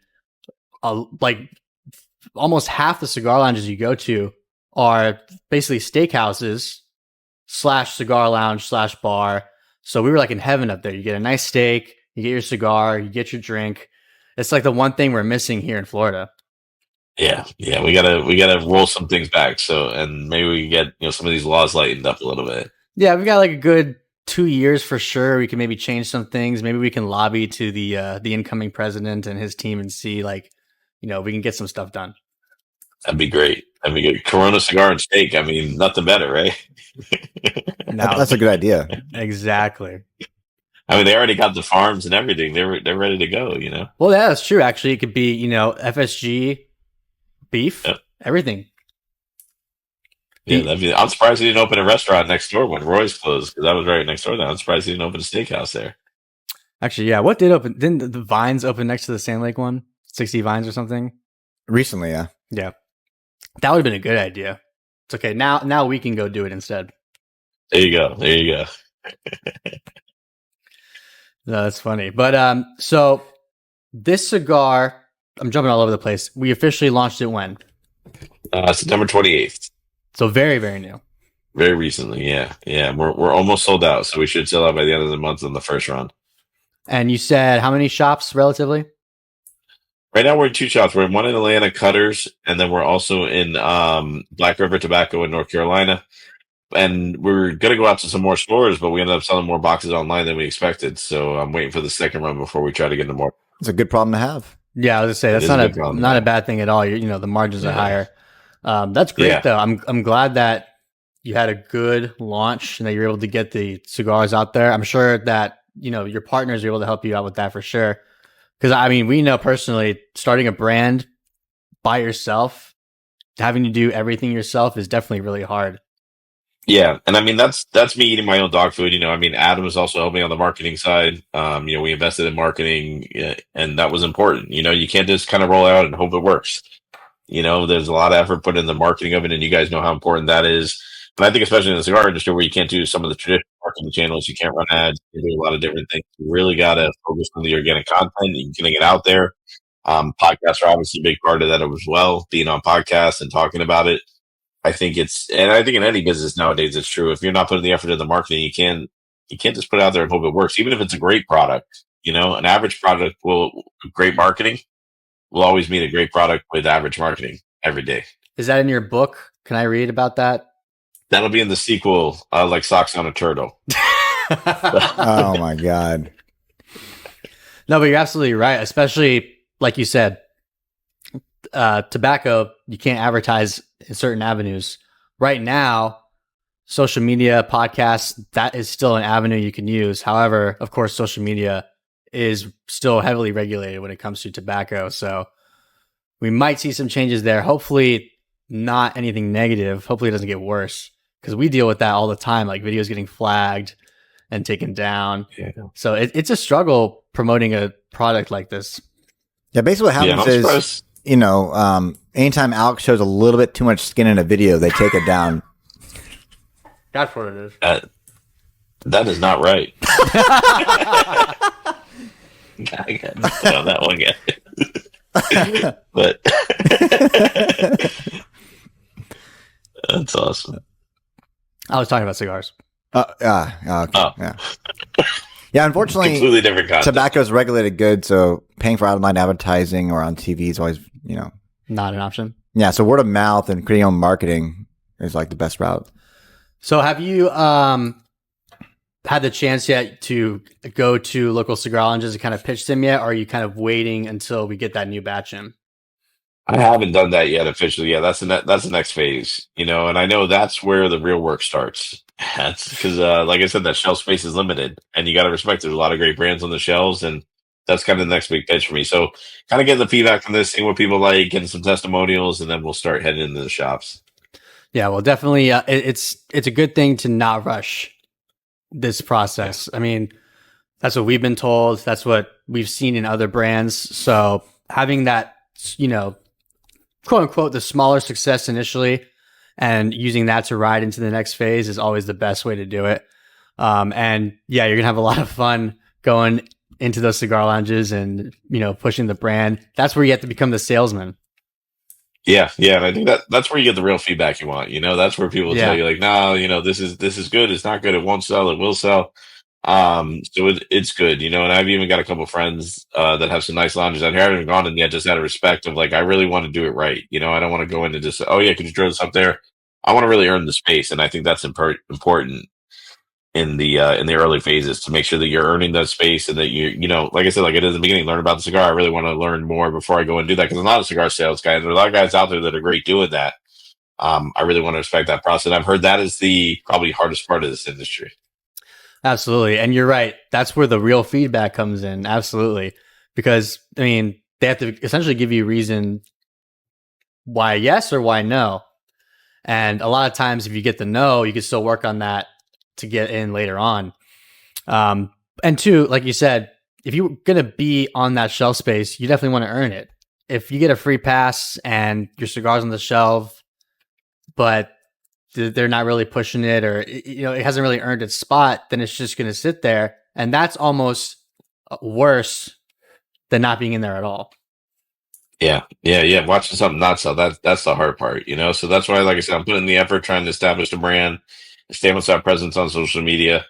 like almost half the cigar lounges you go to are basically steakhouses / cigar lounge / bar. So we were like in heaven up there. You get a nice steak, you get your cigar, you get your drink. It's like the one thing we're missing here in Florida. Yeah, we gotta roll some things back. So, and maybe we can get some of these laws lightened up a little bit. Yeah, we got like a good 2 years for sure. We can maybe change some things. Maybe we can lobby to the incoming president and his team and see we can get some stuff done. That'd be great. That'd be good. Corona cigar and steak. I mean, nothing better, right? That's a good idea. Exactly. I mean, they already got the farms and everything. They're ready to go. You know. Well, yeah, that's true. Actually, it could be FSG, beef, everything. Yeah, I'm surprised he didn't open a restaurant next door when Roy's closed, because that was right next door. Now I'm surprised he didn't open a steakhouse there. Actually, yeah. What did open? Didn't the Vines open next to the Sand Lake one? 60 Vines or something? Recently, yeah. Yeah. That would have been a good idea. It's okay. Now we can go do it instead. There you go. No, that's funny. But so this cigar, I'm jumping all over the place. We officially launched it when? September 28th. So very, very new. Very recently, yeah. We're almost sold out, so we should sell out by the end of the month on the first run. And you said how many shops relatively? Right now we're in 2 shops. We're in one in Atlanta, Cutters, and then we're also in Black River Tobacco in North Carolina. And we're going to go out to some more stores, but we ended up selling more boxes online than we expected. So I'm waiting for the second run before we try to get into more. It's a good problem to have. Yeah, I was gonna say that's not a bad thing at all. The margins are higher. That's great though. I'm glad that you had a good launch and that you're able to get the cigars out there. I'm sure that your partners are able to help you out with that for sure. Because I mean, we know personally, starting a brand by yourself, having to do everything yourself is definitely really hard. Yeah, and I mean that's me eating my own dog food. I mean, Adam was also helping on the marketing side. We invested in marketing, and that was important. You can't just kind of roll out and hope it works. There's a lot of effort put in the marketing of it, and you guys know how important that is. But I think especially in the cigar industry, where you can't do some of the traditional marketing channels, you can't run ads, you do a lot of different things. You really got to focus on the organic content and getting it out there. Podcasts are obviously a big part of that as well. Being on podcasts and talking about it. I think in any business nowadays, it's true. If you're not putting the effort in the marketing, you can't just put it out there and hope it works. Even if it's a great product, an average product great marketing will always meet a great product with average marketing every day. Is that in your book? Can I read about that? That'll be in the sequel, like Socks on a Turtle. Oh my God. No, but you're absolutely right. Especially like you said, tobacco, you can't advertise in certain avenues. Right now, social media, podcasts, that is still an avenue you can use. However, of course, social media is still heavily regulated when it comes to tobacco. So we might see some changes there. Hopefully not anything negative. Hopefully it doesn't get worse, because we deal with that all the time, like videos getting flagged and taken down. Yeah. So it's a struggle promoting a product like this. Yeah, basically what happens is, surprised. anytime Alex shows a little bit too much skin in a video, they take it down. That's what it is. That is not right. I got nothing on that one yet. But that's awesome. I was talking about cigars. Okay. Oh. Yeah. Yeah, unfortunately, Completely different concept. tobacco is regulated good, so paying for out-of-line advertising or on TV is always, Not an option. Yeah, so word of mouth and creating your own marketing is like the best route. So have you had the chance yet to go to local cigar lounges and kind of pitch them yet? Or are you kind of waiting until we get that new batch in? I haven't done that yet officially. Yeah, that's the next phase, and I know that's where the real work starts. That's because, like I said, that shelf space is limited, and you got to respect there's a lot of great brands on the shelves, and that's kind of the next big pitch for me. So, kind of getting the feedback from this, seeing what people like, getting some testimonials, and then we'll start heading into the shops. Yeah, well, definitely, it's a good thing to not rush this process. I mean, that's what we've been told. That's what we've seen in other brands. So having that, quote unquote, the smaller success initially, and using that to ride into the next phase is always the best way to do it. And yeah, you're gonna have a lot of fun going into those cigar lounges and pushing the brand. That's where you have to become the salesman. Yeah, and I think that's where you get the real feedback you want. That's where people tell you like, no, this is good. It's not good. It won't sell. It will sell. So it's good. And I've even got a couple of friends that have some nice lounges out here. I haven't gone in yet, just out of respect of like, I really want to do it right. I don't want to go in and just, oh yeah, could you throw this up there? I want to really earn the space, and I think that's important in the early phases to make sure that you're earning that space, and that like I said, like I did in the beginning, learn about the cigar. I really want to learn more before I go and do that, because I'm not a cigar sales guy. There's a lot of guys out there that are great doing that. I really want to respect that process. I've heard that is the probably hardest part of this industry. Absolutely. And you're right. That's where the real feedback comes in. Absolutely. Because they have to essentially give you a reason why yes or why no. And a lot of times if you get the no, you can still work on that to get in later on. And two, like you said, if you're going to be on that shelf space, you definitely want to earn it. If you get a free pass and your cigar's on the shelf, but they're not really pushing it, or it hasn't really earned its spot, then it's just going to sit there, and that's almost worse than not being in there at all. Yeah. Watching something not sell, that's the hard part, So that's why, like I said, I'm putting the effort trying to establish the brand, establish that presence on social media.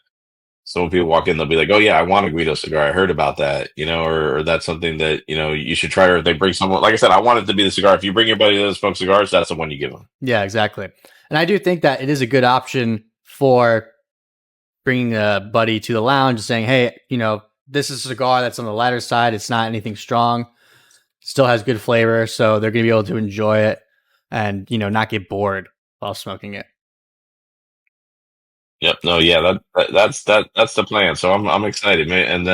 So when people walk in, they'll be like, "Oh yeah, I want a Guido cigar. I heard about that, or that's something that you should try." Or if they bring someone, like I said, I want it to be the cigar. If you bring your buddy that smoke cigars, that's the one you give them. Yeah, exactly. And I do think that it is a good option for bringing a buddy to the lounge and saying, "Hey, this is a cigar that's on the lighter side. It's not anything strong. Still has good flavor, so they're going to be able to enjoy it and not get bored while smoking it." Yep. No. Yeah. That's the plan. So I'm excited, and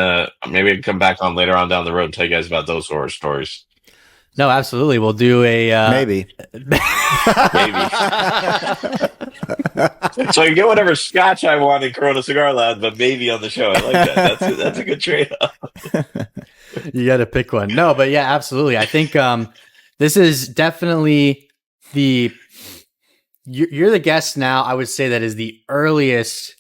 maybe I can come back on later on down the road and tell you guys about those horror stories. No, absolutely. We'll do a Maybe. So you get whatever scotch I want in Corona Cigar Lounge, but maybe on the show. I like that. That's a good trade-off. You got to pick one. No, but yeah, absolutely. I think this is definitely you're the guest now, I would say, that is the earliest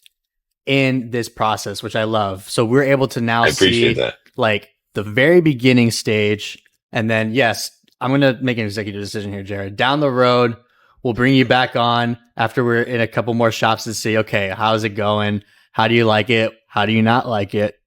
in this process, which I love. So we're able to now see that. Like the very beginning stage. And then, yes, I'm going to make an executive decision here, Jared. Down the road, we'll bring you back on after we're in a couple more shops to see, okay, how's it going? How do you like it? How do you not like it?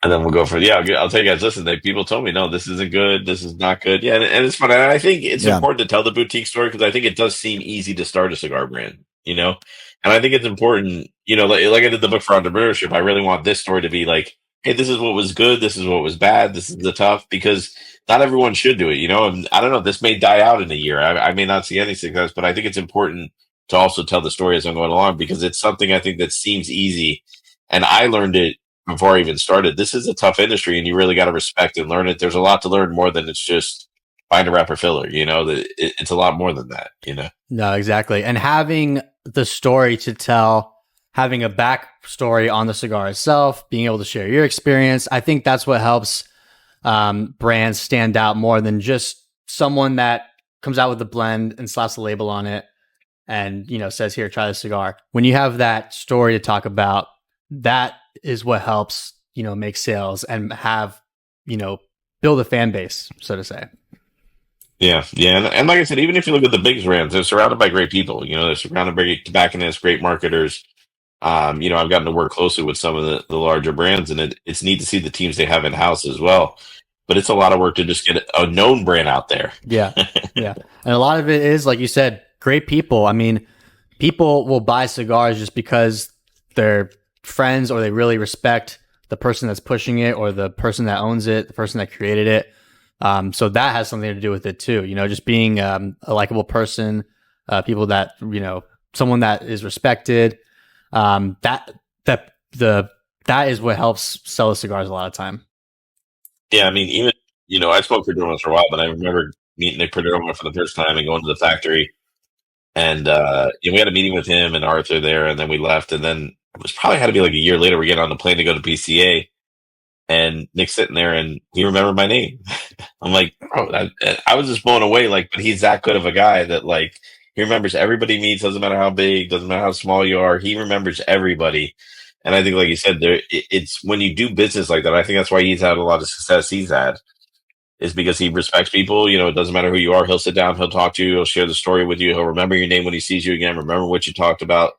And then we'll go for I'll tell you guys, listen, people told me, no, this isn't good. This is not good. Yeah. And it's fun. And I think it's important to tell the boutique story, because I think it does seem easy to start a cigar brand, and I think it's important, like I did the book for entrepreneurship. I really want this story to be like, hey, this is what was good. This is what was bad. This is the tough, because not everyone should do it, you know. And I don't know, this may die out in a year. I may not see any success, but I think it's important to also tell the story as I'm going along, because it's something I think that seems easy. And I learned it before I even started. This is a tough industry, and you really got to respect and learn it. There's a lot to learn, more than it's just find a wrapper filler, you know. It's a lot more than that, you know. No, exactly. And having the story to tell, having a backstory on the cigar itself, being able to share your experience, I think that's what helps brands stand out more than just someone that comes out with a blend and slaps a label on it and, you know, says, here, try the cigar. When you have that story to talk about, that is what helps, you know, make sales and have, you know, build a fan base, so to say. Yeah, and like I said, even if you look at the big brands, they're surrounded by great people. You know, they're surrounded by great tobacconists, great marketers. You know, I've gotten to work closely with some of the larger brands, and it's neat to see the teams they have in house as well. But it's a lot of work to just get a known brand out there. Yeah, yeah, and a lot of it is, like you said, great people. I mean, people will buy cigars just because they're friends or they really respect the person that's pushing it or the person that owns it, the person that created it. So that has something to do with it too. You know, just being a likable person, people that, you know, someone that is respected. That is what helps sell the cigars a lot of time. Yeah, I mean, even, you know, I smoked Perdomo for a while, but I remember meeting Nick Perdomo for the first time and going to the factory. And you know, we had a meeting with him and Arthur there, and then we left. And then it was probably had to be like a year later, we get on the plane to go to PCA. And Nick's sitting there, and he remembered my name. I'm like, bro, I was just blown away. Like, but he's that good of a guy that, like, he remembers everybody he meets. Doesn't matter how big, doesn't matter how small you are. He remembers everybody. And I think, like you said, it's when you do business like that. I think that's why he's had a lot of success. He's had is because he respects people. You know, it doesn't matter who you are. He'll sit down, he'll talk to you, he'll share the story with you, he'll remember your name when he sees you again. Remember what you talked about.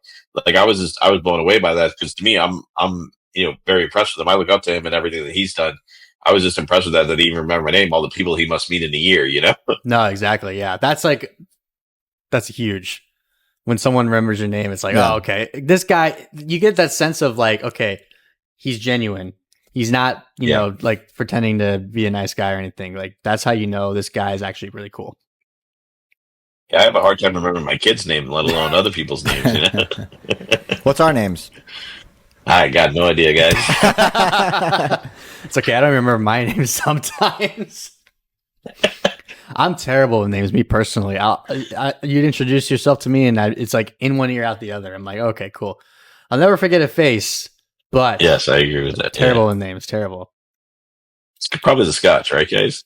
Like, I was blown away by that, because to me, I'm you know, very impressed with him. I look up to him and everything that he's done. I was just impressed with that he even remembered my name, all the people he must meet in a year, you know? No, exactly. Yeah. That's huge. When someone remembers your name, it's like, oh, okay. This guy, you get that sense of like, okay, he's genuine. He's not, you know, like pretending to be a nice guy or anything. Like, that's how you know this guy is actually really cool. Yeah, I have a hard time remembering my kid's name, let alone other people's names, you know? What's our names? I got no idea, guys. It's okay. I don't remember my name sometimes. I'm terrible with names, me personally. You'd introduce yourself to me, and it's like in one ear, out the other. I'm like, okay, cool. I'll never forget a face, but yes, I agree with that. Terrible with names, terrible. It's probably the Scotch, right, guys?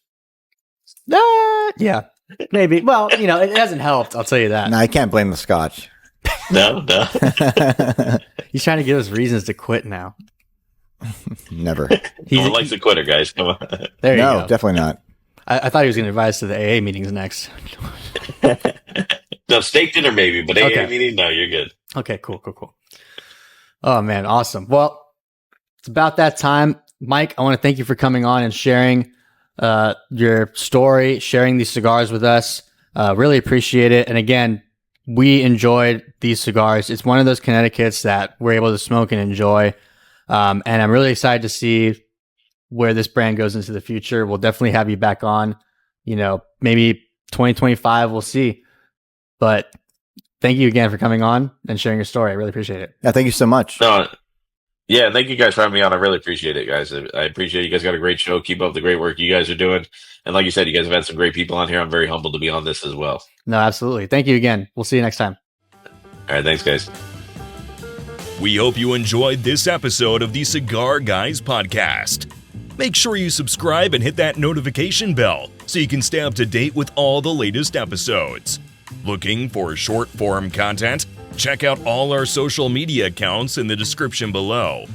Yeah, maybe. Well, you know, it hasn't helped. I'll tell you that. No, I can't blame the Scotch. No. He's trying to give us reasons to quit now. Never. No one likes a quitter, guys. Come on. There you go. No, definitely not. I thought he was going to invite us to the AA meetings next. No, steak dinner maybe, but AA meeting, no, you're good. Okay, cool. Oh, man, awesome. Well, it's about that time. Mike, I want to thank you for coming on and sharing your story, sharing these cigars with us. Really appreciate it. And again, we enjoyed these cigars. It's one of those Connecticut's that we're able to smoke and enjoy. And I'm really excited to see where this brand goes into the future. We'll definitely have you back on, you know, maybe 2025, we'll see. But thank you again for coming on and sharing your story. I really appreciate it. Yeah, thank you so much. No, yeah, thank you guys for having me on. I really appreciate it, guys. I appreciate it. You guys got a great show. Keep up the great work you guys are doing. And like you said, you guys have had some great people on here. I'm very humbled to be on this as well. No, absolutely. Thank you again. We'll see you next time. All right, thanks, guys. We hope you enjoyed this episode of the Cigar Guys podcast. Make sure you subscribe and hit that notification bell so you can stay up to date with all the latest episodes. Looking for short form content? Check out all our social media accounts in the description below.